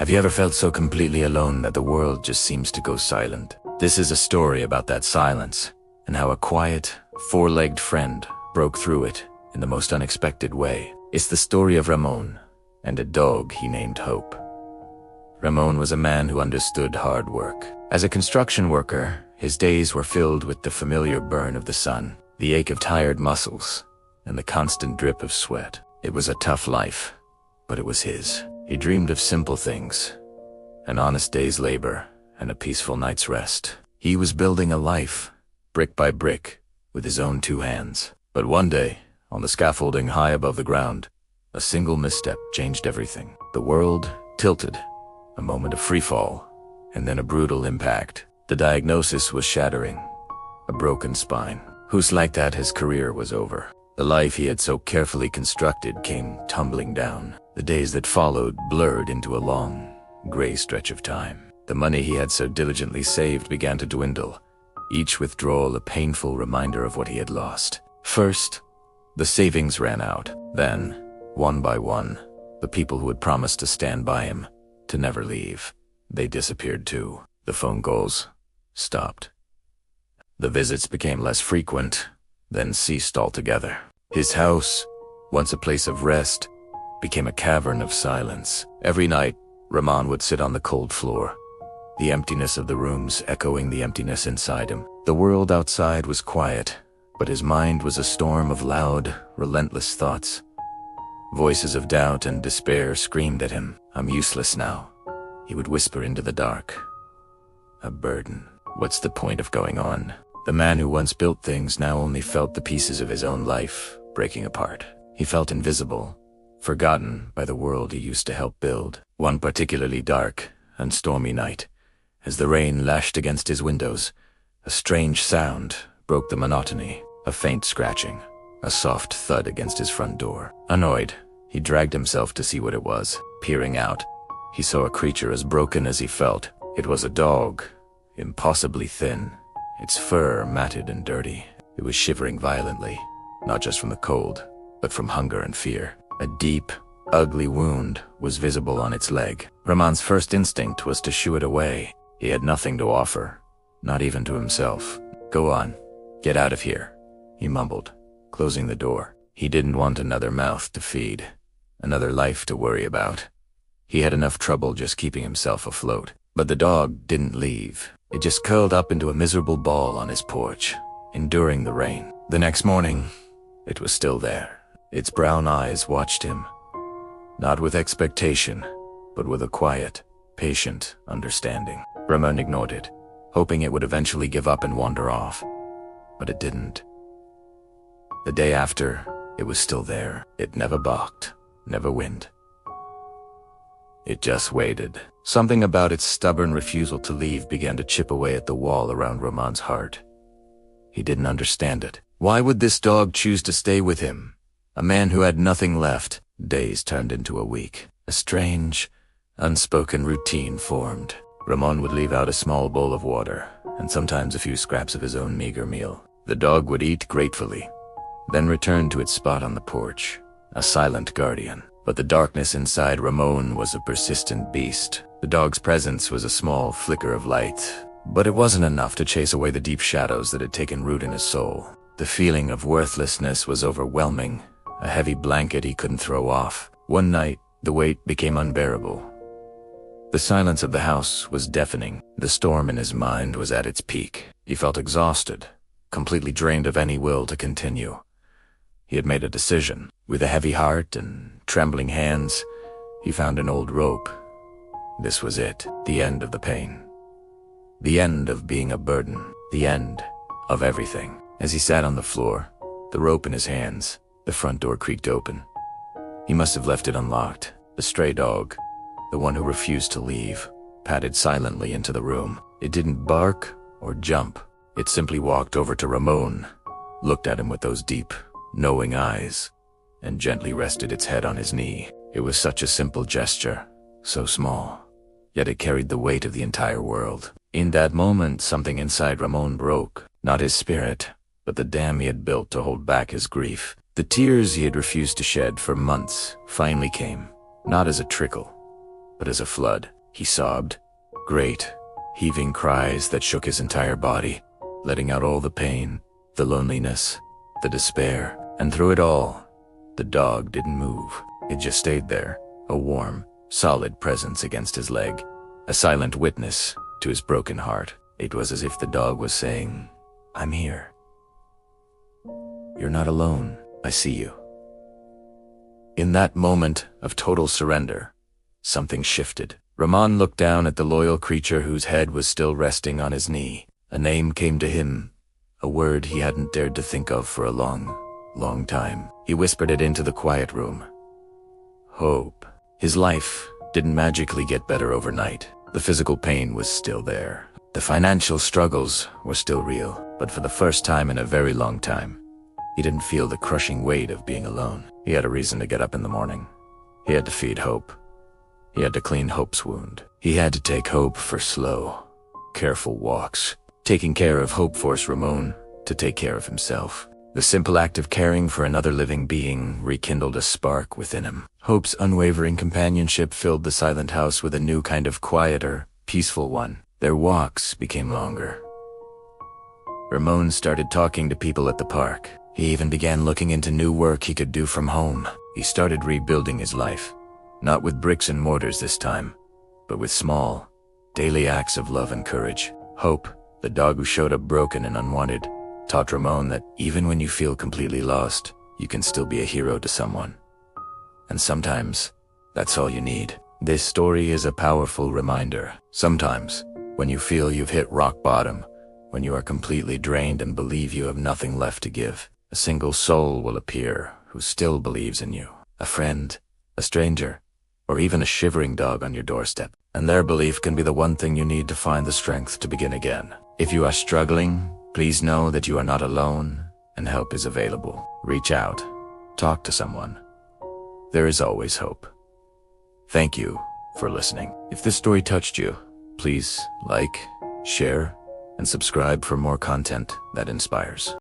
Have you ever felt so completely alone that the world just seems to go silent? This is a story about that silence, and how a quiet, four-legged friend broke through it in the most unexpected way. It's the story of Ramon and a dog he named Hope. Ramon was a man who understood hard work. As a construction worker, his days were filled with the familiar burn of the sun, the ache of tired muscles, and the constant drip of sweat. It was a tough life, but it was his. He dreamed of simple things, an honest day's labor, and a peaceful night's rest. He was building a life, brick by brick, with his own two hands. But one day, on the scaffolding high above the ground, a single misstep changed everything. The world tilted, a moment of free fall, and then a brutal impact. The diagnosis was shattering, a broken spine. Who's like that, his career was over. The life he had so carefully constructed came tumbling down. The days that followed blurred into a long, gray stretch of time. The money he had so diligently saved began to dwindle, each withdrawal a painful reminder of what he had lost. First, the savings ran out. Then, one by one, the people who had promised to stand by him, to never leave, they disappeared too. The phone calls stopped. The visits became less frequent, then ceased altogether. His house, once a place of rest, became a cavern of silence. Every night, Ramon would sit on the cold floor, the emptiness of the rooms echoing the emptiness inside him. The world outside was quiet, but his mind was a storm of loud, relentless thoughts. Voices of doubt and despair screamed at him. "I'm useless now," he would whisper into the dark. "A burden. What's the point of going on?" The man who once built things now only felt the pieces of his own life breaking apart. He felt invisible, forgotten by the world he used to help build. One particularly dark and stormy night, as the rain lashed against his windows, a strange sound broke the monotony. A faint scratching, a soft thud against his front door. Annoyed, he dragged himself to see what it was. Peering out, he saw a creature as broken as he felt. It was a dog, impossibly thin, its fur matted and dirty. It was shivering violently, not just from the cold, but from hunger and fear. A deep, ugly wound was visible on its leg. Ramon's first instinct was to shoo it away. He had nothing to offer, not even to himself. "Go on, get out of here," he mumbled, closing the door. He didn't want another mouth to feed, another life to worry about. He had enough trouble just keeping himself afloat. But the dog didn't leave. It just curled up into a miserable ball on his porch, enduring the rain. The next morning, it was still there. Its brown eyes watched him, not with expectation, but with a quiet, patient understanding. Ramon ignored it, hoping it would eventually give up and wander off. But it didn't. The day after, it was still there. It never balked, never whined. It just waited. Something about its stubborn refusal to leave began to chip away at the wall around Ramon's heart. He didn't understand it. Why would this dog choose to stay with him? A man who had nothing left. Days turned into a week. A strange, unspoken routine formed. Ramon would leave out a small bowl of water, and sometimes a few scraps of his own meager meal. The dog would eat gratefully, then return to its spot on the porch, a silent guardian. But the darkness inside Ramon was a persistent beast. The dog's presence was a small flicker of light, but it wasn't enough to chase away the deep shadows that had taken root in his soul. The feeling of worthlessness was overwhelming, a heavy blanket he couldn't throw off. One night, the weight became unbearable. The silence of the house was deafening. The storm in his mind was at its peak. He felt exhausted, completely drained of any will to continue. He had made a decision. With a heavy heart and trembling hands, he found an old rope. This was it, the end of the pain. The end of being a burden. The end of everything. As he sat on the floor, the rope in his hands, the front door creaked open. He must have left it unlocked. The stray dog, the one who refused to leave, padded silently into the room. It didn't bark or jump. It simply walked over to Ramon, looked at him with those deep, knowing eyes, and gently rested its head on his knee. It was such a simple gesture, so small, yet it carried the weight of the entire world. In that moment, something inside Ramon broke, not his spirit, but the dam he had built to hold back his grief. The tears he had refused to shed for months finally came, not as a trickle, but as a flood. He sobbed. Great, heaving cries that shook his entire body, letting out all the pain, the loneliness, the despair. And through it all, the dog didn't move. It just stayed there, a warm, solid presence against his leg, a silent witness to his broken heart. It was as if the dog was saying, "I'm here. You're not alone. I see you." In that moment of total surrender, something shifted. Ramon looked down at the loyal creature whose head was still resting on his knee. A name came to him, a word he hadn't dared to think of for a long time. He whispered it into the quiet room. Hope. His life didn't magically get better overnight. The physical pain was still there. The financial struggles were still real, but for the first time in a very long time, he didn't feel the crushing weight of being alone. He had a reason to get up in the morning. He had to feed hope. He had to clean hope's wound. He had to take hope for slow, careful walks. Taking care of hope forced Ramon to take care of himself. The simple act of caring for another living being rekindled a spark within him. Hope's unwavering companionship filled the silent house with a new kind of quieter, peaceful one. Their walks became longer. Ramon started talking to people at the park. He even began looking into new work he could do from home. He started rebuilding his life, not with bricks and mortars this time, but with small, daily acts of love and courage. Hope, the dog who showed up broken and unwanted, taught Ramon that even when you feel completely lost, you can still be a hero to someone. And sometimes, that's all you need. This story is a powerful reminder. Sometimes, when you feel you've hit rock bottom, when you are completely drained and believe you have nothing left to give, a single soul will appear who still believes in you. A friend, a stranger, or even a shivering dog on your doorstep. And their belief can be the one thing you need to find the strength to begin again. If you are struggling, please know that you are not alone and help is available. Reach out. Talk to someone. There is always hope. Thank you for listening. If this story touched you, please like, share, and subscribe for more content that inspires.